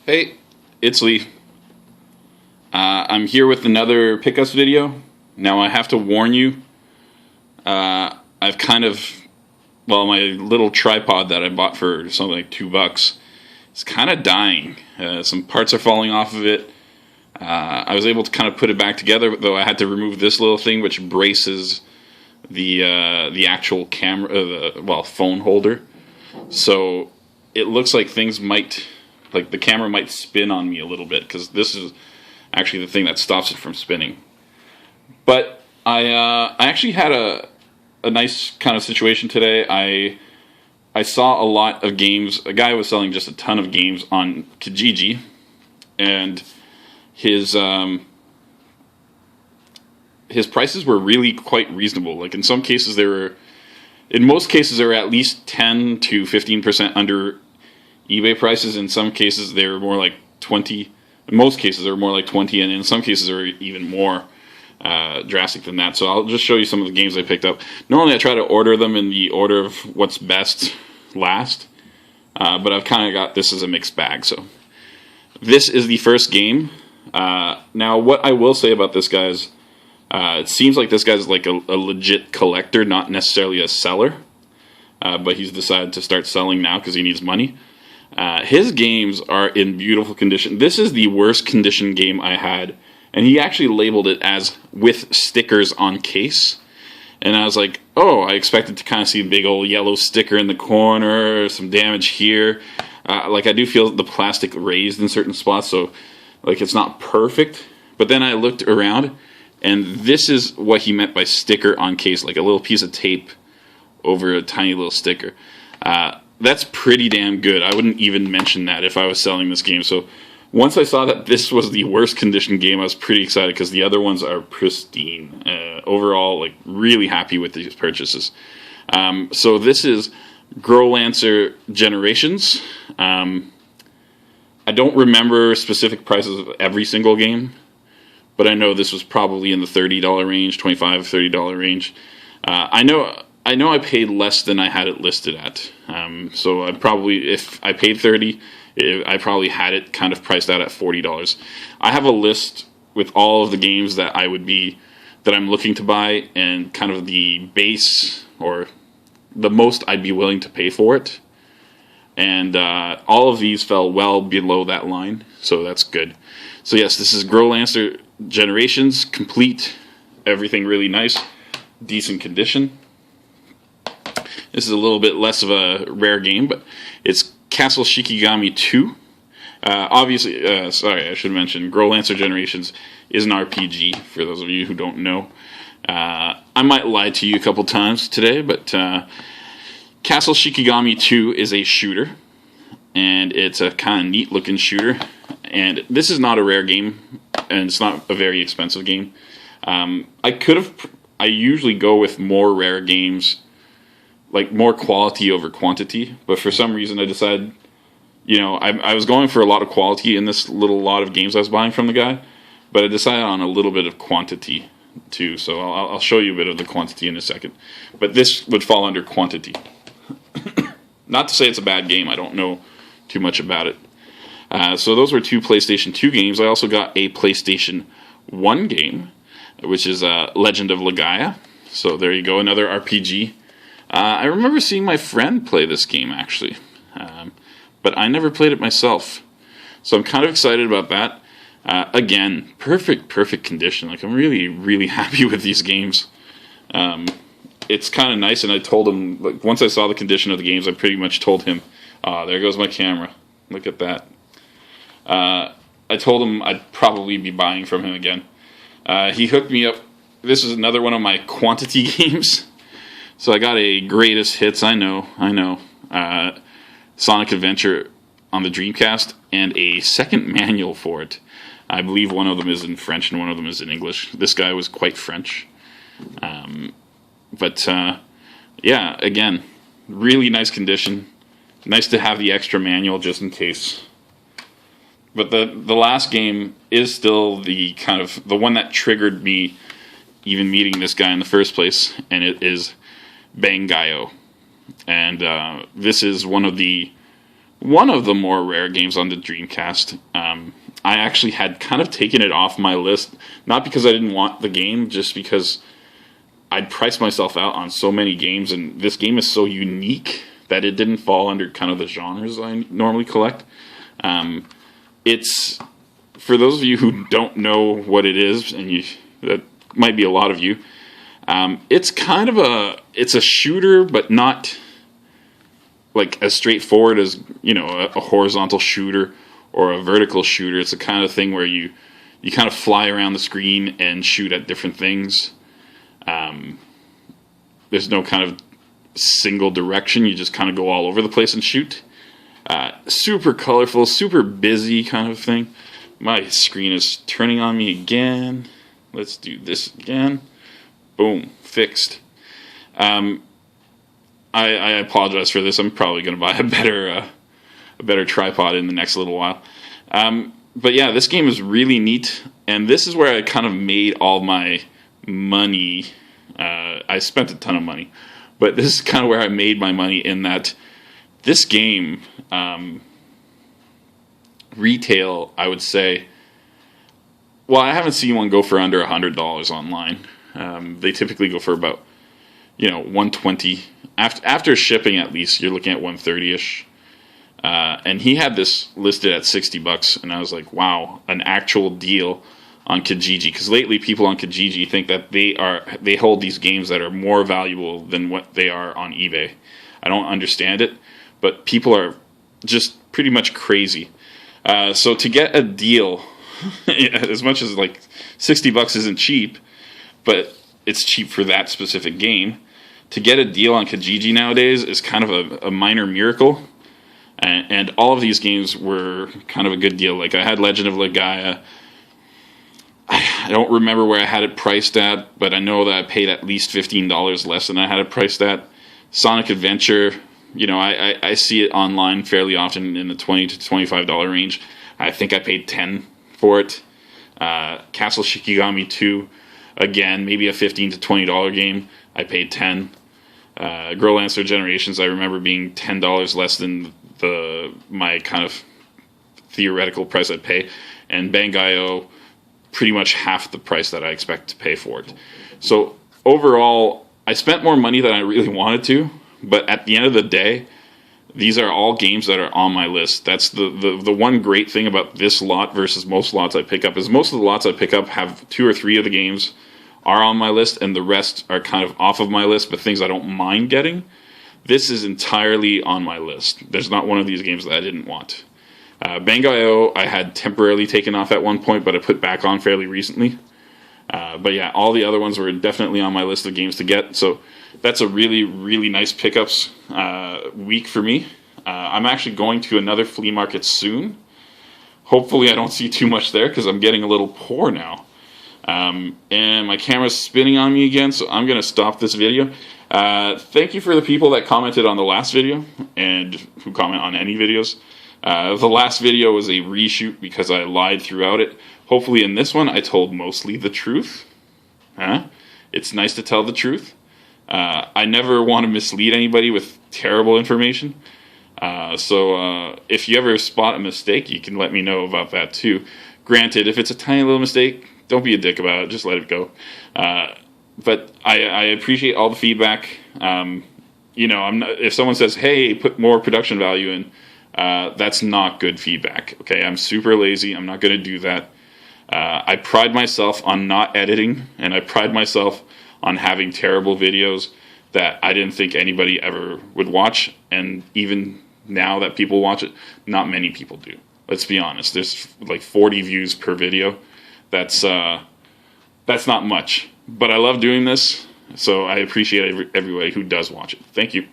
Hey, it's Lee. I'm here with another pickups video. Now I have to warn you, I've my little tripod that I bought for something like $2 is kind of dying. Some parts are falling off of it. I was able to kind of put it back together, though I had to remove this little thing which braces the actual camera, phone holder. So it looks like the camera might spin on me a little bit, because this is actually the thing that stops it from spinning. But I actually had a nice kind of situation today. I saw a lot of games. A guy was selling just a ton of games on Kijiji, and his prices were really quite reasonable. Like in most cases they were at least 10 to 15% under eBay prices. In some cases they were more like 20. In most cases they were more like 20, and in some cases they were even more drastic than that. So I'll just show you some of the games I picked up. Normally I try to order them in the order of what's best last, but I've kind of got this as a mixed bag. So this is the first game. Now what I will say about this guy is, it seems like this guy's like a legit collector, not necessarily a seller, but he's decided to start selling now because he needs money. His games are in beautiful condition. This is the worst condition game I had, and he actually labeled it as with stickers on case. And I was like, oh, I expected to kind of see a big old yellow sticker in the corner, some damage here. Like I do feel the plastic raised in certain spots, so like it's not perfect. But then I looked around, and this is what he meant by sticker on case, like a little piece of tape over a tiny little sticker. That's pretty damn good. I wouldn't even mention that if I was selling this game. So once I saw that this was the worst condition game, I was pretty excited because the other ones are pristine. Overall, like really happy with these purchases. So this is Growlancer Generations. I don't remember specific prices of every single game, but I know this was probably in the $30 range, $25, $30 range. I know I paid less than I had it listed at. So I probably, if I paid $30, I probably had it kind of priced out at $40. I have a list with all of the games that I'm looking to buy, and kind of the base or the most I'd be willing to pay for it. And all of these fell well below that line, so that's good. So yes, this is Growlancer Generations, complete, everything really nice, decent condition. This is a little bit less of a rare game, but it's Castle Shikigami 2. Obviously, sorry, I should mention, Growlancer Generations is an RPG, for those of you who don't know. I might lie to you a couple times today, but Castle Shikigami 2 is a shooter, and it's a kind of neat looking shooter. And this is not a rare game, and it's not a very expensive game. I usually go with more rare games, like more quality over quantity, but for some reason I decided, I was going for a lot of quality in this little lot of games I was buying from the guy, but I decided on a little bit of quantity too, so I'll show you a bit of the quantity in a second. But this would fall under quantity. Not to say it's a bad game, I don't know too much about it. So those were two PlayStation 2 games. I also got a PlayStation 1 game, which is Legend of Legaia. So there you go, another RPG. I remember seeing my friend play this game, actually. But I never played it myself. So I'm kind of excited about that. Again, perfect condition. Like, I'm really, really happy with these games. It's kind of nice, and I told him, like, once I saw the condition of the games, I pretty much told him, there goes my camera. Look at that. I told him I'd probably be buying from him again. He hooked me up. This is another one of my quantity games. So I got a greatest hits, I know, Sonic Adventure on the Dreamcast, and a second manual for it. I believe one of them is in French and one of them is in English. This guy was quite French. Yeah, again, really nice condition. Nice to have the extra manual just in case. But the last game is still the kind of the one that triggered me even meeting this guy in the first place, and it is bangai-o. And this is one of the one of the more rare games on the Dreamcast. I actually had kind of taken it off my list, not because I didn't want the game, just because I'd priced myself out on so many games, and this game is so unique that it didn't fall under kind of the genres I normally collect. It's, for those of you who don't know what it is, and that might be a lot of you, it's kind of it's a shooter, but not like as straightforward as, a horizontal shooter or a vertical shooter. It's the kind of thing where you kind of fly around the screen and shoot at different things. There's no kind of single direction. You just kind of go all over the place and shoot. Super colorful, super busy kind of thing. My screen is turning on me again. Let's do this again. Boom, fixed. I apologize for this. I'm probably going to buy a better tripod in the next little while. But yeah, this game is really neat, and this is where I kind of made all my money. I spent a ton of money, but this is kind of where I made my money, in that this game, retail, I would say, well, I haven't seen one go for under $100 online. They typically go for about, $120. After shipping, at least, you're looking at $130-ish. And he had this listed at $60, and I was like, wow, an actual deal on Kijiji. Because lately, people on Kijiji think that they hold these games that are more valuable than what they are on eBay. I don't understand it, but people are just pretty much crazy. So to get a deal, as much as like $60 isn't cheap, but it's cheap for that specific game. To get a deal on Kijiji nowadays is kind of a minor miracle. And all of these games were kind of a good deal. Like, I had Legend of Legaia. I don't remember where I had it priced at, but I know that I paid at least $15 less than I had it priced at. Sonic Adventure, I see it online fairly often in the $20 to $25 range. I think I paid $10 for it. Castle Shikigami 2, again, maybe a $15 to $20 game. I paid $10. Girl Lancer Generations, I remember being $10 less than my kind of theoretical price I'd pay. And bangai-o, pretty much half the price that I expect to pay for it. So overall, I spent more money than I really wanted to, but at the end of the day, these are all games that are on my list. That's the one great thing about this lot versus most lots I pick up, is most of the lots I pick up have 2 or 3 of the games are on my list, and the rest are kind of off of my list, but things I don't mind getting. This is entirely on my list. There's not one of these games that I didn't want. Bangai-o I had temporarily taken off at one point, but I put back on fairly recently. But yeah, all the other ones were definitely on my list of games to get, so that's a really, really nice pickups week for me. I'm actually going to another flea market soon. Hopefully I don't see too much there, because I'm getting a little poor now. And my camera's spinning on me again, so I'm going to stop this video. Thank you for the people that commented on the last video, and who comment on any videos. The last video was a reshoot because I lied throughout it. Hopefully in this one I told mostly the truth. It's nice to tell the truth. I never want to mislead anybody with terrible information. So if you ever spot a mistake, you can let me know about that too. Granted, if it's a tiny little mistake, don't be a dick about it. Just let it go. But I appreciate all the feedback. If someone says, "Hey, put more production value in," that's not good feedback. Okay, I'm super lazy. I'm not going to do that. I pride myself on not editing, and I pride myself on having terrible videos that I didn't think anybody ever would watch. And even now that people watch it, not many people do. Let's be honest. There's like 40 views per video. That's not much. But I love doing this, so I appreciate everybody who does watch it. Thank you.